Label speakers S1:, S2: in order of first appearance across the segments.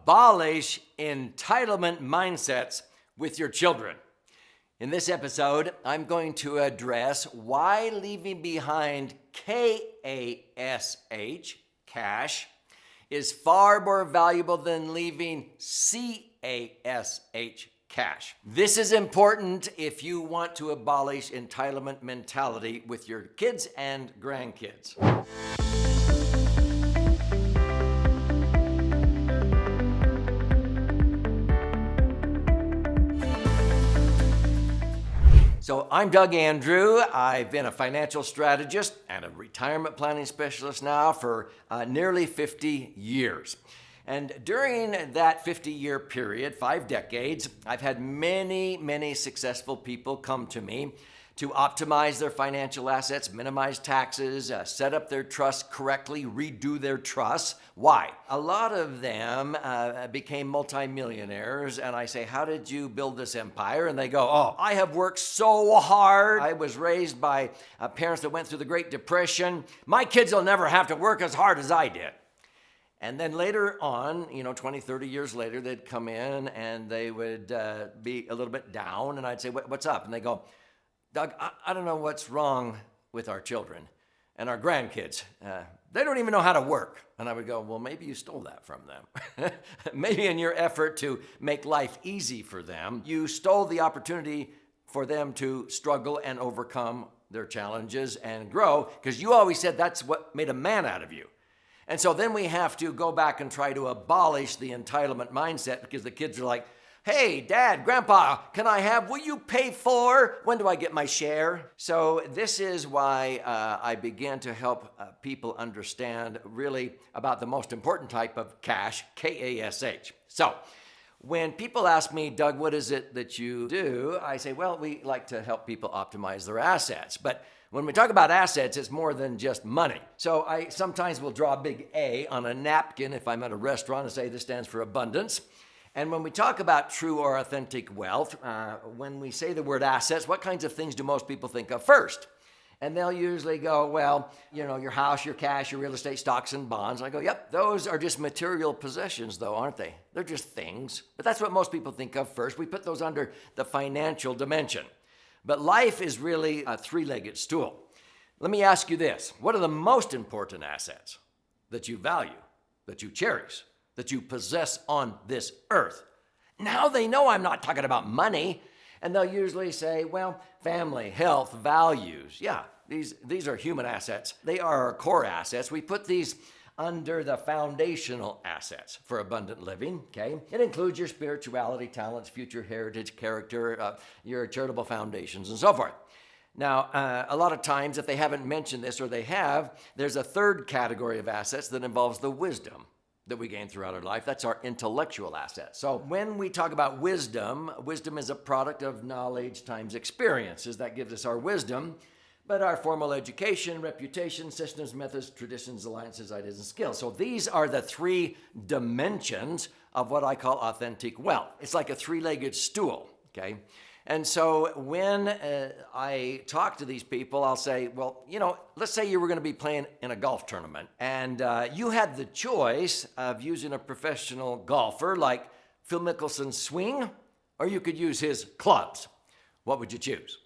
S1: abolish entitlement mindsets with your children. In this episode, I'm going to address why leaving behind K.A.S.H, cash, is far more valuable than leaving C.A.S.H, cash. This is important if you want to abolish entitlement mentality with your kids and grandkids. So I'm Doug Andrew. I've been a financial strategist and a retirement planning specialist now for nearly 50 years. And during that 50-year period, 5 decades, I've had many successful people come to me to optimize their financial assets, minimize taxes, set up their trusts correctly, redo their trusts. Why? A lot of them became multimillionaires, and I say, how did you build this empire? And they go, oh, I have worked so hard. I was raised by parents that went through the Great Depression. My kids will never have to work as hard as I did. And then later on, 20, 30 years later, they'd come in and they would be a little bit down, and I'd say, what's up? And they go, Doug, I don't know what's wrong with our children and our grandkids. They don't even know how to work. And I would go, well, maybe you stole that from them. Maybe in your effort to make life easy for them, you stole the opportunity for them to struggle and overcome their challenges and grow, because you always said that's what made a man out of you. And so then we have to go back and try to abolish the entitlement mindset, because the kids are like, hey, Dad, Grandpa, will you pay for? When do I get my share? So this is why I began to help people understand really about the most important type of cash, K-A.S.H. So when people ask me, Doug, what is it that you do? I say, well, we like to help people optimize their assets. But when we talk about assets, it's more than just money. So I sometimes will draw a big A on a napkin if I'm at a restaurant and say this stands for abundance. And when we talk about true or authentic wealth, when we say the word assets, what kinds of things do most people think of first? And they'll usually go, well, your house, your cash, your real estate, stocks and bonds. And I go, yep, those are just material possessions though, aren't they? They're just things. But that's what most people think of first. We put those under the financial dimension. But life is really a three-legged stool. Let me ask you this. What are the most important assets that you value, that you cherish, that you possess on this earth? Now they know I'm not talking about money, and they'll usually say, well, family, health, values. Yeah, these are human assets. They are our core assets. We put these under the foundational assets for abundant living, okay? It includes your spirituality, talents, future heritage, character, your charitable foundations, and so forth. Now, a lot of times, if they haven't mentioned this, or they have, there's a third category of assets that involves the wisdom that we gain throughout our life. That's our intellectual assets. So when we talk about wisdom, wisdom is a product of knowledge times experiences. That gives us our wisdom. But our formal education, reputation, systems, methods, traditions, alliances, ideas, and skills. So these are the 3 dimensions of what I call authentic wealth. It's like a 3-legged stool, okay? And so when I talk to these people, I'll say, well, let's say you were going to be playing in a golf tournament, and you had the choice of using a professional golfer like Phil Mickelson's swing, or you could use his clubs. What would you choose?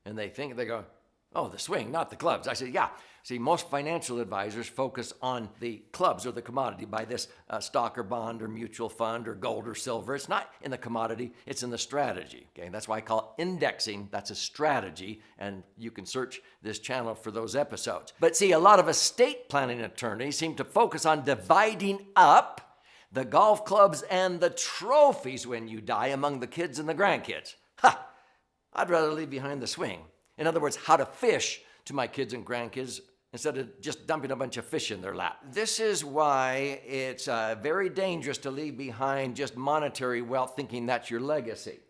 S1: And they go, oh, the swing, not the clubs. I said, yeah. See, most financial advisors focus on the clubs or the commodity. Buy this stock or bond or mutual fund or gold or silver. It's not in the commodity, it's in the strategy. Okay, that's why I call it indexing. That's a strategy, and you can search this channel for those episodes. But see, a lot of estate planning attorneys seem to focus on dividing up the golf clubs and the trophies when you die among the kids and the grandkids. Ha! I'd rather leave behind the swing. In other words, how to fish to my kids and grandkids instead of just dumping a bunch of fish in their lap. This is why it's very dangerous to leave behind just monetary wealth thinking that's your legacy.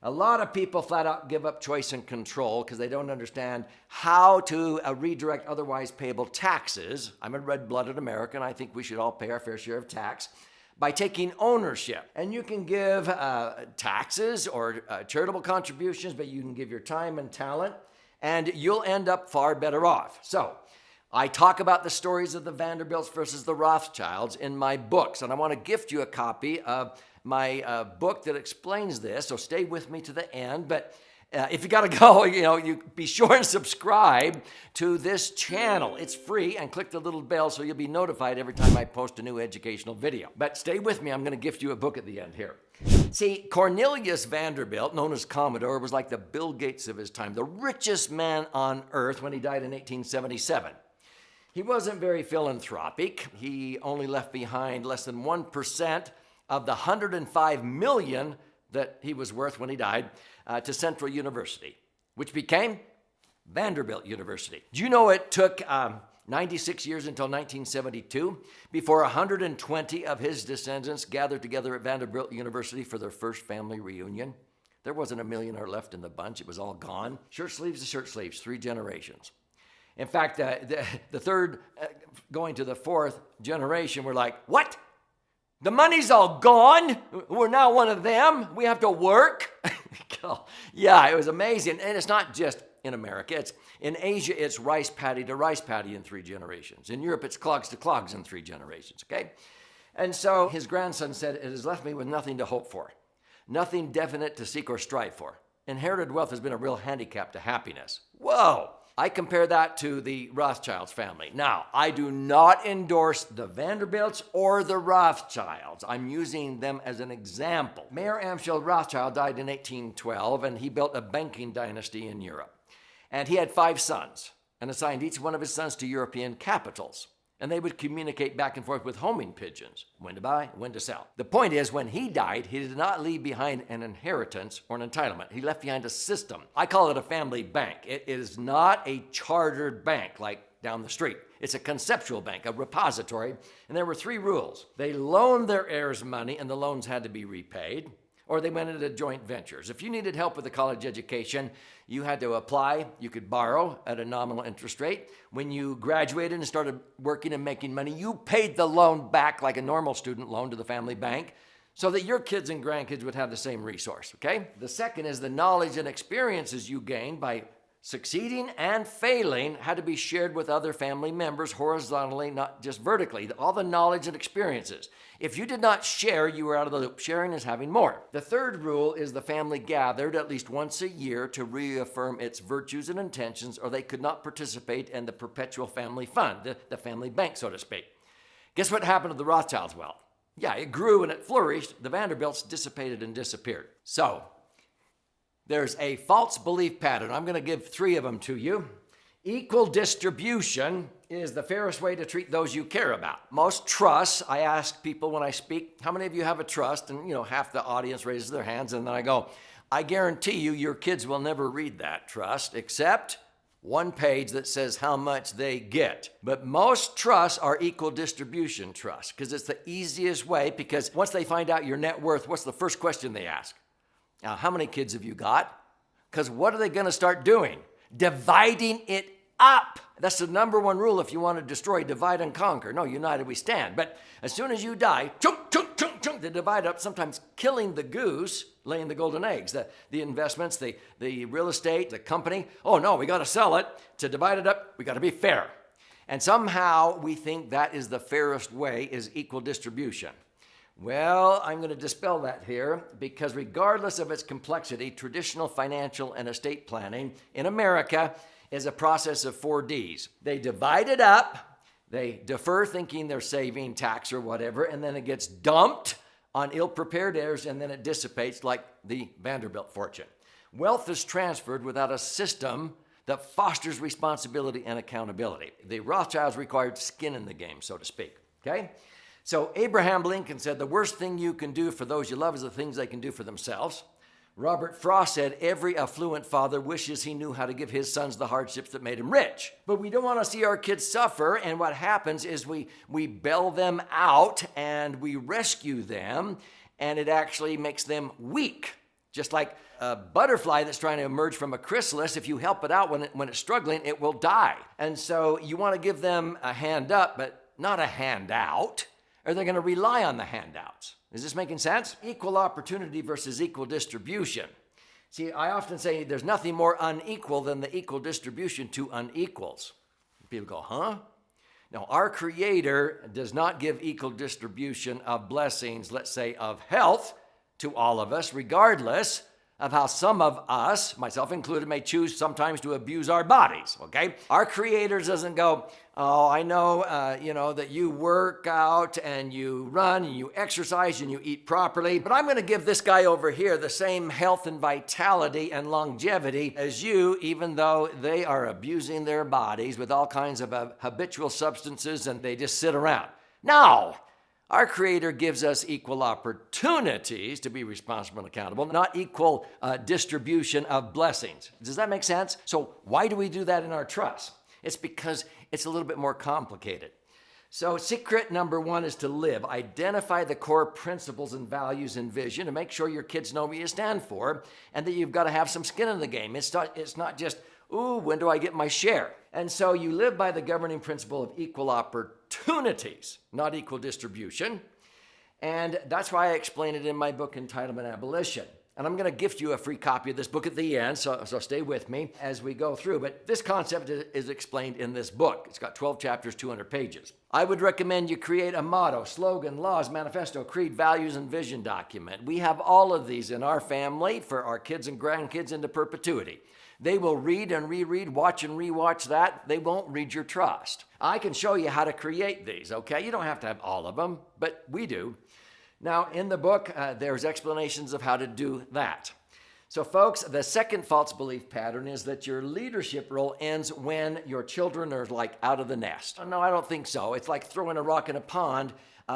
S1: A lot of people flat out give up choice and control because they don't understand how to redirect otherwise payable taxes. I'm a red-blooded American. I think we should all pay our fair share of tax by taking ownership. And you can give taxes or charitable contributions, but you can give your time and talent, and you'll end up far better off. So I talk about the stories of the Vanderbilts versus the Rothschilds in my books, and I want to gift you a copy of my book that explains this, so stay with me to the end. But if you got to go, you be sure and subscribe to this channel. It's free, and click the little bell so you'll be notified every time I post a new educational video. But stay with me. I'm going to gift you a book at the end here. See, Cornelius Vanderbilt, known as Commodore, was like the Bill Gates of his time, the richest man on earth when he died in 1877. He wasn't very philanthropic. He only left behind less than 1% of the $105 million that he was worth when he died to Central University, which became Vanderbilt University. Do you know it took 96 years until 1972 before 120 of his descendants gathered together at Vanderbilt University for their first family reunion? There wasn't a millionaire left in the bunch. It was all gone. Shirt sleeves to shirt sleeves, 3 generations. In fact, the third going to the 4th generation were like, what? The money's all gone? We're now one of them? We have to work? Yeah, it was amazing. And it's not just in America. In Asia, it's rice paddy to rice paddy in 3 generations. In Europe, it's clogs to clogs in 3 generations, okay? And so his grandson said, it has left me with nothing to hope for, nothing definite to seek or strive for. Inherited wealth has been a real handicap to happiness. Whoa! I compare that to the Rothschilds family. Now, I do not endorse the Vanderbilts or the Rothschilds. I'm using them as an example. Mayer Amschel Rothschild died in 1812, and he built a banking dynasty in Europe. And he had 5 sons and assigned each one of his sons to European capitals. And they would communicate back and forth with homing pigeons, when to buy, when to sell. The point is, when he died, he did not leave behind an inheritance or an entitlement. He left behind a system. I call it a family bank. It is not a chartered bank like down the street. It's a conceptual bank, a repository. And there were 3 rules. They loaned their heirs money, and the loans had to be repaid, or they went into joint ventures. If you needed help with a college education, you had to apply. You could borrow at a nominal interest rate. When you graduated and started working and making money, you paid the loan back like a normal student loan to the family bank so that your kids and grandkids would have the same resource, okay? The second is the knowledge and experiences you gained by succeeding and failing had to be shared with other family members horizontally, not just vertically. All the knowledge and experiences. If you did not share, you were out of the loop. Sharing is having more. The third rule is the family gathered at least once a year to reaffirm its virtues and intentions, or they could not participate in the perpetual family fund, the family bank, so to speak. Guess what happened to the Rothschilds' wealth? Yeah, it grew and it flourished. The Vanderbilts dissipated and disappeared. So, there's a false belief pattern. I'm going to give 3 of them to you. Equal distribution is the fairest way to treat those you care about. Most trusts, I ask people when I speak, how many of you have a trust? And, half the audience raises their hands, and then I go, I guarantee you your kids will never read that trust except one page that says how much they get. But most trusts are equal distribution trusts because it's the easiest way, because once they find out your net worth, what's the first question they ask? Now, how many kids have you got? Because what are they going to start doing? Dividing it up. That's the number 1 rule if you want to destroy, divide and conquer. No, united we stand. But as soon as you die, chunk, chunk, chunk, chunk, they divide up, sometimes killing the goose, laying the golden eggs. The investments, the real estate, the company. Oh no, we got to sell it. To divide it up, we got to be fair. And somehow we think that is the fairest way, is equal distribution. Well, I'm going to dispel that here, because regardless of its complexity, traditional financial and estate planning in America is a process of 4 Ds. They divide it up, they defer thinking they're saving tax or whatever, and then it gets dumped on ill-prepared heirs, and then it dissipates like the Vanderbilt fortune. Wealth is transferred without a system that fosters responsibility and accountability. The Rothschilds required skin in the game, so to speak, okay? So Abraham Lincoln said, the worst thing you can do for those you love is the things they can do for themselves. Robert Frost said, every affluent father wishes he knew how to give his sons the hardships that made him rich. But we don't want to see our kids suffer, and what happens is we bail them out and we rescue them, and it actually makes them weak. Just like a butterfly that's trying to emerge from a chrysalis, if you help it out when it's struggling, it will die. And so you want to give them a hand up, but not a handout, or they're going to rely on the handouts. Is this making sense? Equal opportunity versus equal distribution. See, I often say there's nothing more unequal than the equal distribution to unequals. People go, huh? Now, our Creator does not give equal distribution of blessings, let's say of health, to all of us, regardless of how some of us, myself included, may choose sometimes to abuse our bodies, okay? Our Creator doesn't go, oh, I know, that you work out and you run and you exercise and you eat properly, but I'm going to give this guy over here the same health and vitality and longevity as you, even though they are abusing their bodies with all kinds of habitual substances and they just sit around. No! Our Creator gives us equal opportunities to be responsible and accountable, not equal distribution of blessings. Does that make sense? So why do we do that in our trust? It's because it's a little bit more complicated. So secret number one is to live. Identify the core principles and values and vision and make sure your kids know what you stand for and that you've got to have some skin in the game. It's not just, ooh, when do I get my share? And so you live by the governing principle of equal opportunities, not equal distribution. And that's why I explain it in my book, Entitlement, Abolition. And I'm going to gift you a free copy of this book at the end, so stay with me as we go through. But this concept is explained in this book. It's got 12 chapters, 200 pages. I would recommend you create a motto, slogan, laws, manifesto, creed, values, and vision document. We have all of these in our family for our kids and grandkids into perpetuity. They will read and reread, watch and rewatch that. They won't read your trust. I can show you how to create these, okay? You don't have to have all of them, but we do. Now, in the book, there's explanations of how to do that. So, folks, the second false belief pattern is that your leadership role ends when your children are like out of the nest. No, I don't think so. It's like throwing a rock in a pond.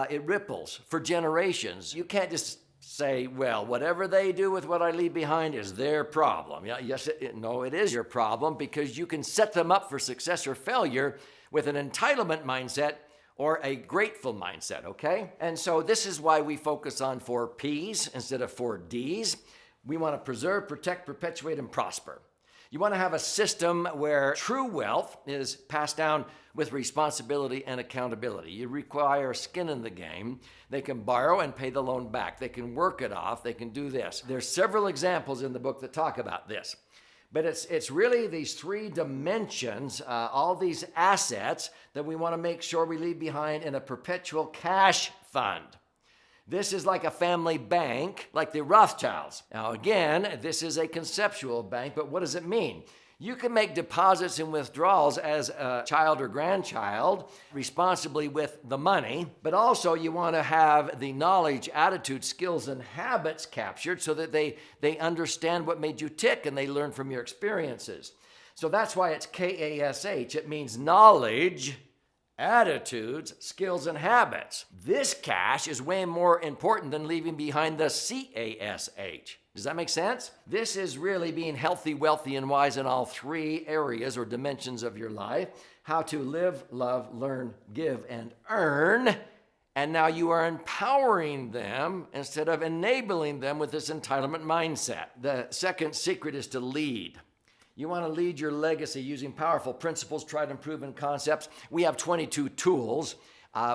S1: It ripples for generations. You can't just say, well, whatever they do with what I leave behind is their problem. Yeah, yes, no, it is your problem because you can set them up for success or failure with an entitlement mindset or a grateful mindset, okay? And so this is why we focus on 4 P's instead of 4 D's. We want to preserve, protect, perpetuate, and prosper. You want to have a system where true wealth is passed down with responsibility and accountability. You require skin in the game. They can borrow and pay the loan back. They can work it off. They can do this. There's several examples in the book that talk about this. But it's really these 3 dimensions, all these assets that we want to make sure we leave behind in a perpetual cash fund. This is like a family bank, like the Rothschilds. Now again, this is a conceptual bank, but what does it mean? You can make deposits and withdrawals as a child or grandchild responsibly with the money, but also you want to have the knowledge, attitude, skills, and habits captured so that they understand what made you tick and they learn from your experiences. So that's why it's K.A.S.H. It means knowledge, attitudes, skills, and habits. This cash is way more important than leaving behind the C.A.S.H. Does that make sense? This is really being healthy, wealthy, and wise in all 3 areas or dimensions of your life. How to live, love, learn, give, and earn. And now you are empowering them instead of enabling them with this entitlement mindset. The second secret is to lead. You want to lead your legacy using powerful principles, tried and proven concepts. We have 22 tools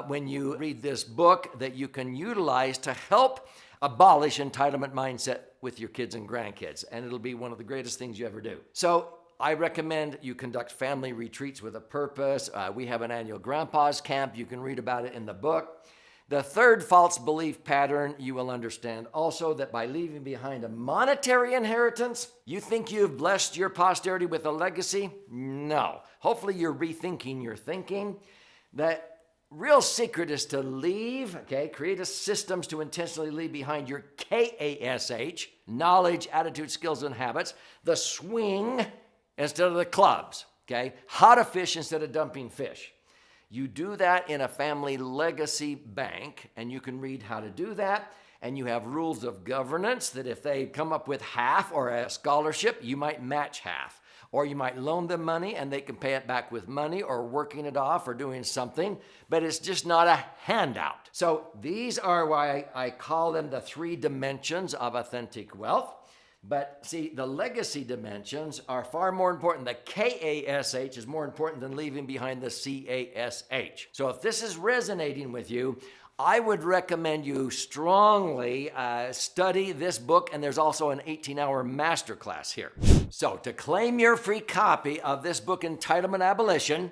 S1: when you read this book that you can utilize to help abolish entitlement mindset with your kids and grandkids. And it'll be one of the greatest things you ever do. So I recommend you conduct family retreats with a purpose. We have an annual Grandpa's Camp. You can read about it in the book. The third false belief pattern, you will understand also that by leaving behind a monetary inheritance, you think you've blessed your posterity with a legacy? No. Hopefully you're rethinking your thinking. The real secret is to leave, create a systems to intentionally leave behind your K.A.S.H, knowledge, attitude, skills, and habits, the swing instead of the clubs, how to fish instead of dumping fish. You do that in a family legacy bank, and you can read how to do that. And you have rules of governance that if they come up with half or a scholarship, you might match half. Or you might loan them money and they can pay it back with money or working it off or doing something, but it's just not a handout. So these are why I call them the 3 dimensions of authentic wealth. But see, the legacy dimensions are far more important. The K.A.S.H is more important than leaving behind the C.A.S.H. So if this is resonating with you, I would recommend you strongly study this book, and there's also an 18-hour masterclass here. So to claim your free copy of this book, Entitlement, Abolition,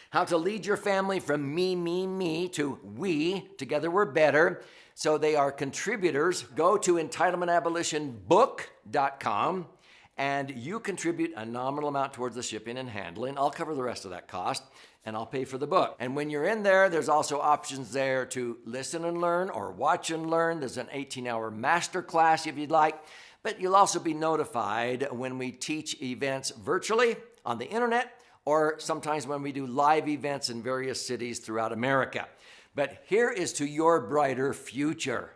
S1: How to lead your family from me to we, together we're better. So they are contributors. Go to entitlementabolitionbook.com and you contribute a nominal amount towards the shipping and handling. I'll cover the rest of that cost and I'll pay for the book. And when you're in there, there's also options there to listen and learn or watch and learn. There's an 18-hour master class if you'd like. But you'll also be notified when we teach events virtually on the internet or sometimes when we do live events in various cities throughout America. But here is to your brighter future.